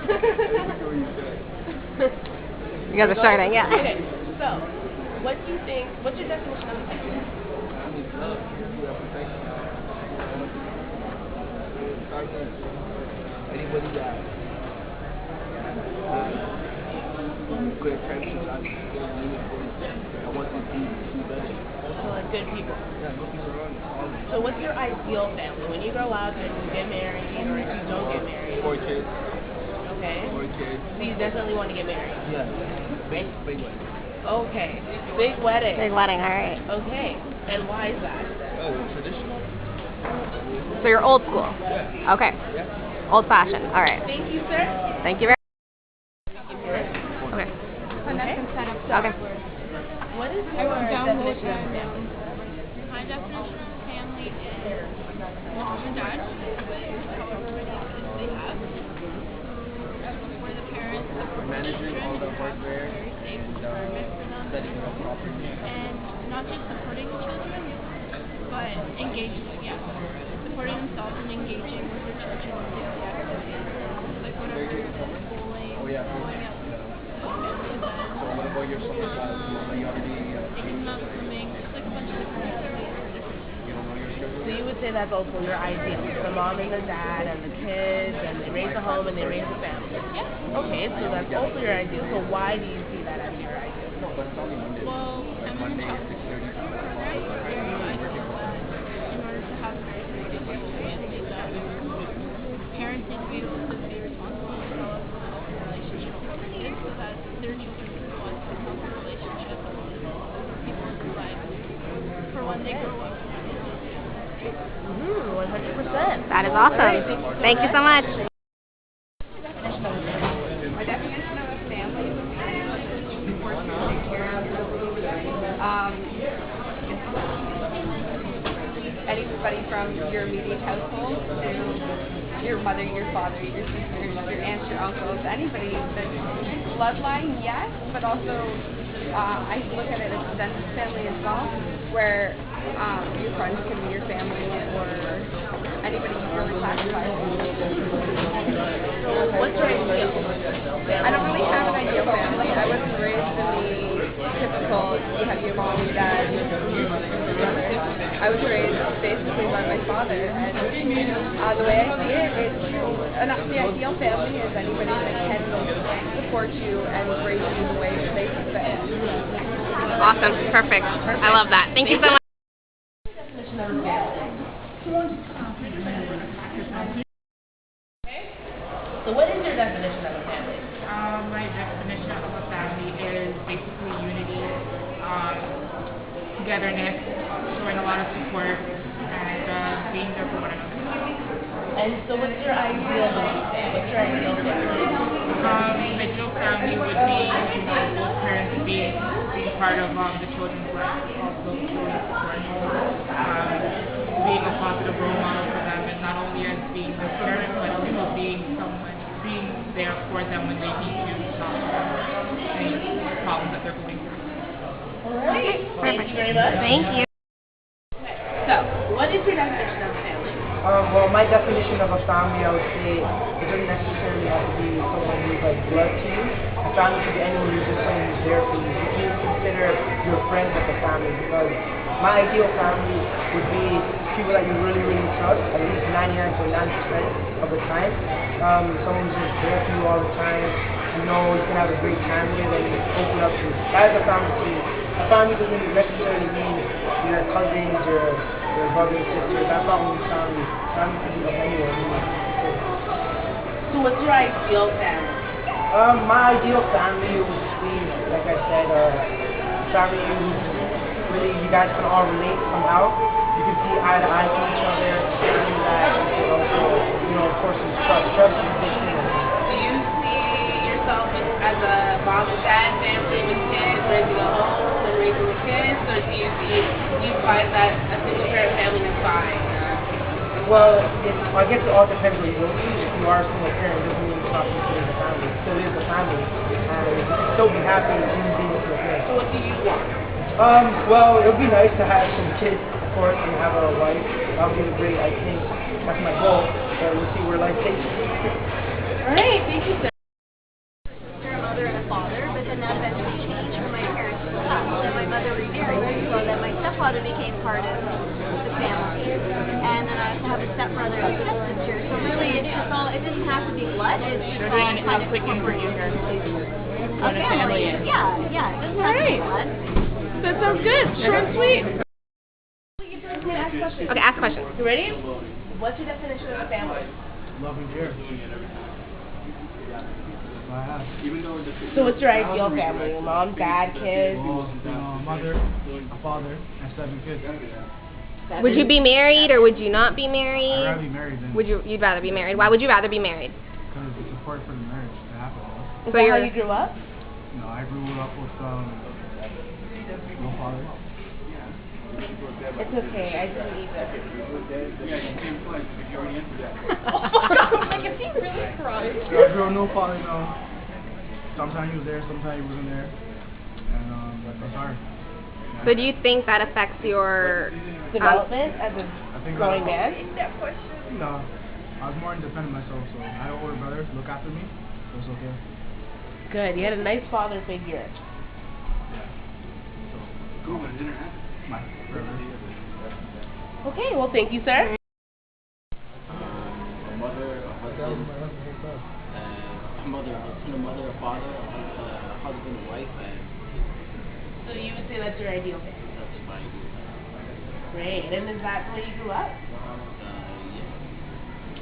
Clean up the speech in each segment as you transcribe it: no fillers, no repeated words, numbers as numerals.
You guys are starting, yeah. Okay, so, what do you think, what's your definition of a family? Love, anybody that good intentions, I want to be better. So, like, good people. Yeah, good people around me. So, what's your ideal family? When you grow up and you get married, or if you don't get married? 4 kids. Okay. 4 kids. So, you definitely want to get married? Yeah. Big wedding. Okay. Big wedding. Big wedding, alright. Okay. And why is that? Oh, traditional. So you're old school? Yeah. Okay. Yeah. Old fashioned, alright. Thank you, sir. Thank you very much. Okay. Okay. What is your definition of family? My definition of family is mom and dad, however many kids they have, where the parents support the Managing children, all the work there, very safe and environment for them, setting it up properly. and not just supporting the children, but engaging, yeah, supporting themselves and engaging with their children in daily activities, like whatever, bowling, Oh yeah. going out to family events, So what about your summer class? You already taking them out swimming, just like a bunch of different activities for different you don't know your schedule? So you would say that's also your ideal, the mom and the dad and the kids, and they raise a home and they raise a family. Yeah. Okay, so that's also your ideal. So why do you see that as your ideal? But it's only Monday. Well, Like I'm Monday in at 6:30. in order to have a very successful family, that parents need to be able to be responsible and develop a healthy relationship with their kids so that their children can go on to a healthy relationship with people in their lives for when they grow up. 100%. That is awesome. Thank you so much. My definition of a family would be support and take care of anybody from your immediate household to your mother, your father, your sisters, your aunts, your uncles, anybody that's bloodline, yes, but also I look at it as extended family as well, where your friends can be your family or anybody you really classify as. So what's your ideal family? I don't really have an ideal family. I wasn't raised in the typical, you have your mom, your dad, your brother. I was raised basically by my father, and the way I see it, the ideal family is anybody that can support you and raise you the way that they see fit. Awesome. Perfect. I love that. Thank you so much. So what is your definition of a family? My definition of a family is basically unity, togetherness, showing a lot of support, and being there for one another. And so what's your ideal family? What's your ideal family? Ideal family would be, both parents being part of the children's life, also showing support, being a positive role model for them, and not only as being their parent, but also being there for them when they need to solve any problems that they're going through. All right. Thank you very much. Thank you. So, what is your definition of a family? Well, my definition of a family, I would say, it doesn't necessarily have to be someone who's like blood to you. A family could be anyone who's just someone who's there for you. You can consider your friends like a family, because my ideal family would be people that you really, really trust, at least 99.9% of the time. Someone who's just there for you all the time. You know, you can have a great time with and open up to. That is a family to me. A family doesn't necessarily mean your cousins, your brother and sister. That's not what family. Family can be of anyone. So what's your ideal family? My ideal family would be, like I said, family who's really, you guys can all relate somehow. You can see eye to eye to each other, and that, and also, of course, there's trust. Trust is a big thing. Do you see yourself as a mom and dad family with kids, raising a home and raising the kids, or do you find that a single parent family is fine? Well, I guess it all depends what you go through. If you are a single parent, it doesn't mean it's not considered a family. It still is a family, and you can still be happy in being a single parent. So what do you want? Well, it would be nice to have some kids, of course, and have a wife. That would be great. I think that's my goal. But we'll see where life takes us. All right, thank you, sir. have to be blood. It's Children, like how quick can bring you here? a What a family is. Yeah, yeah. It doesn't have to be blood. That sounds good. Short and sweet. Okay, ask a question. You ready? What's your definition of a family? Love and care. So what's your ideal family? Your mom, dad, kids? Mother, a father, and 7 kids. Would you be married or would you not be I'd married? rather be married than You'd rather be married. Why would you rather be married? because it's important for the marriage to happen. Is So that how you're- you grew up? You know, I grew up with no father. It's okay. I didn't either. Like, is he really crying? I grew up no father, no. Sometimes he was there, sometimes he wasn't there. And it's hard. So do you think that affects your Development as a I think growing that- man? No. I was more independent myself, so I had older brothers look after me, so it's okay. Good. You had a nice father figure. My brother. Okay. Well, thank you, sir. A mother, a husband, a mother, a father, a husband, a wife, and So you would say that's your ideal family? that's my idea. Great. And is that the way you grew up? Yeah.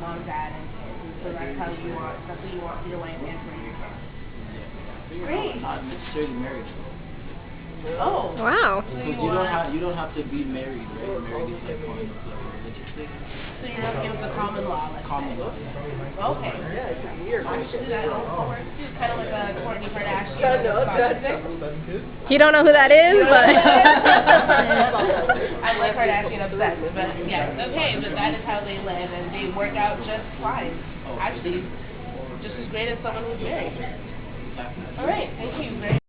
Mom, dad, and kids. And so that's how you want. That's what you want for your wife and for your son. Yeah. Great. Not necessarily married. Oh. Wow. Because you don't have to be married, right? Married is like kind of like a religious thing. So you're okay with the common law, let's Common say. law. Yeah. Okay. Actually, that also works too. Kind of like a Kourtney Kardashian. You don't know who that is, but I like Kardashian obsessed, but yeah, okay, but that is how they live, and they work out just fine. Actually, just as great as someone who's married. All right, thank you very much.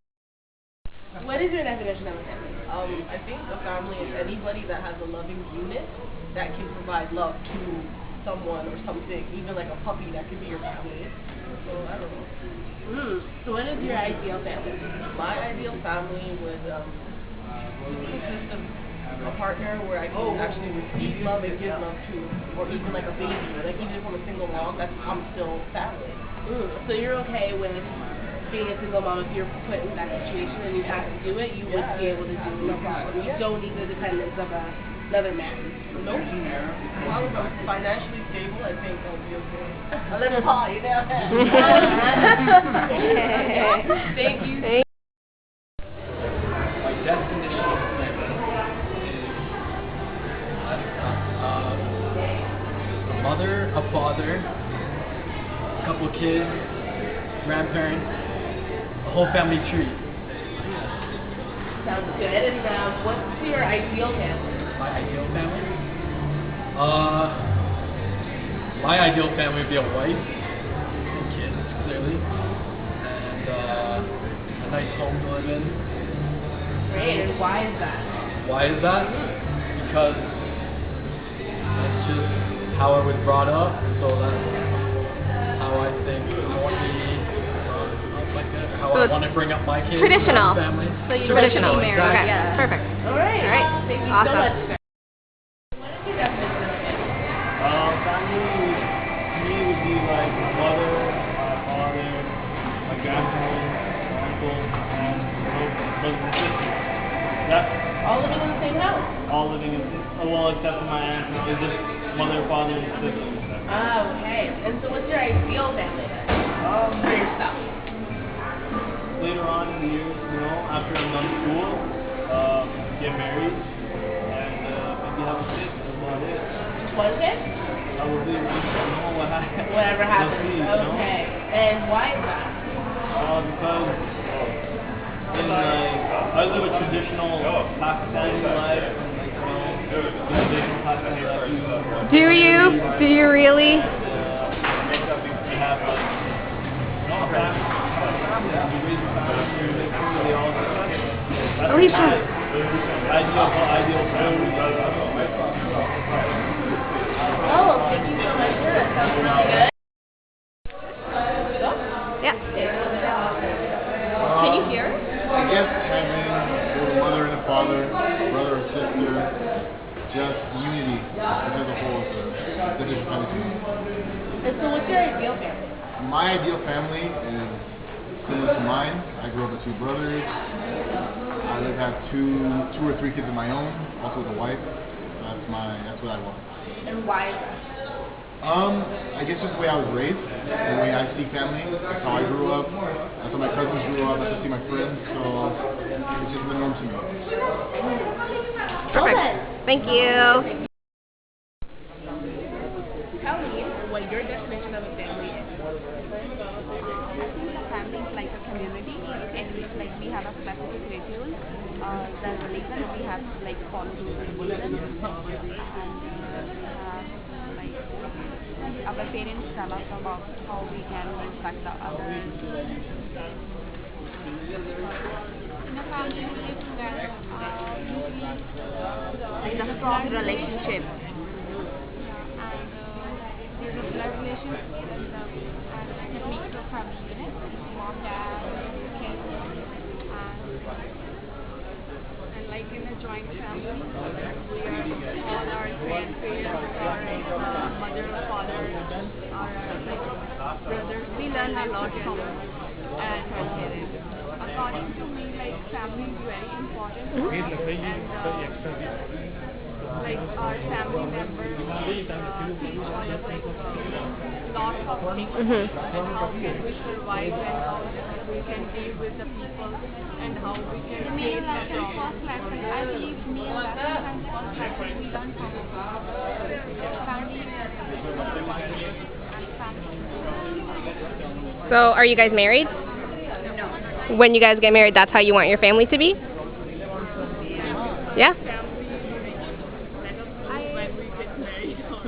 What is your definition of a family? I think a family is anybody that has a loving unit that can provide love to someone or something, even like a puppy that could be your family. So I don't know. So what is your ideal family? My ideal family would consist of a partner where I can actually receive love and give love to, or even like a baby, like even if I'm a single mom, I'm still family. So you're okay with being a single mom if you're put in that situation and you have to do it, you would be able to do it, no problem. You don't need the dependence of another man. Nope. As long as I'm financially stable, I think I'll be okay. A little high, you know. Thank you. My definition of family is a mother, a father, a couple kids, grandparents, a whole family tree. Sounds good. And what's your ideal family? My ideal family? My ideal family would be a wife and kids, clearly, and a nice home to live in. Great. And why is that? Why is that? Because that's just how I was brought up, so that's how I think I want to be, how So I it's want to bring up my kids traditional. and family. So you want to be Traditional, married. exactly. Okay, perfect. All right. All right. Thank you Awesome. so much, sir. What is your definition of family? Family to me would be like my mother, my father, my grandparents, my uncle, and brothers and sisters. Yeah, All living in the same house? all living in, well, except for my aunt, it's just mother, father, and sister. Oh, okay. And so what's your ideal family then? For yourself? Later on in the years, you know, after I'm done school, get married, and maybe have a kid. That's about it. Just one kid? Probably, I don't know what happens. Whatever happens. We'll see, you know? Okay. And why is that? Because in like I live a traditional Pakistani life, and like traditional Pakistani life. Do you? Do you really? We have like no family. We raise a family. We make sure they all. That's Oh, he's my ideal family. Oh, thank you so much, sir. That sounds really good. Yeah. Can you hear? I guess having a mother and a father, a brother and sister, just unity as a whole is the different kind of community. And so what's your ideal family? My ideal family is similar to mine. I grew up with 2 brothers. I have two or three kids of my own, also with a wife. That's what I want. And why is that? I guess just the way I was raised, the way I see family, that's how I grew up, that's how my cousins grew up, that's how I see my friends, so it's just the norm to me. Perfect. Thank you. Tell me what your definition of a family is. Family is like a community in which like we have a specific ritual. The religion we have to like follow those religions, and like our parents tell us about how we can respect the others. In a family, we live together. Like a strong relationship. And there's a blood relationship and it makes a family unit. Mom, dad, kids, and like in a joint family, we are all our grandparents, our mother, father, our like brothers. We learn a lot from grandparents. According to me, like family is very important, and like our family members teach us like lots of things and how can we survive and how we can deal with the people and how we can create a job. First lesson, I believe meal lessons and first lesson we learn from family and family. So, are you guys married? No. When you guys get married, that's how you want your family to be? Yeah?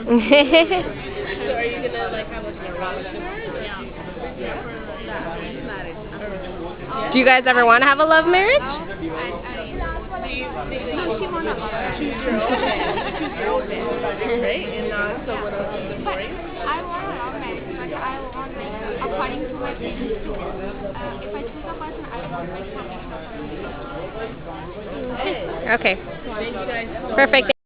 So are you gonna like have a Do you guys ever want to have a love marriage? Choose your own man, right? And not someone else's employee. I want a love marriage, but I want like according to my parents too. If I choose a person, I want like something. Okay. Thank you guys so Perfect. much.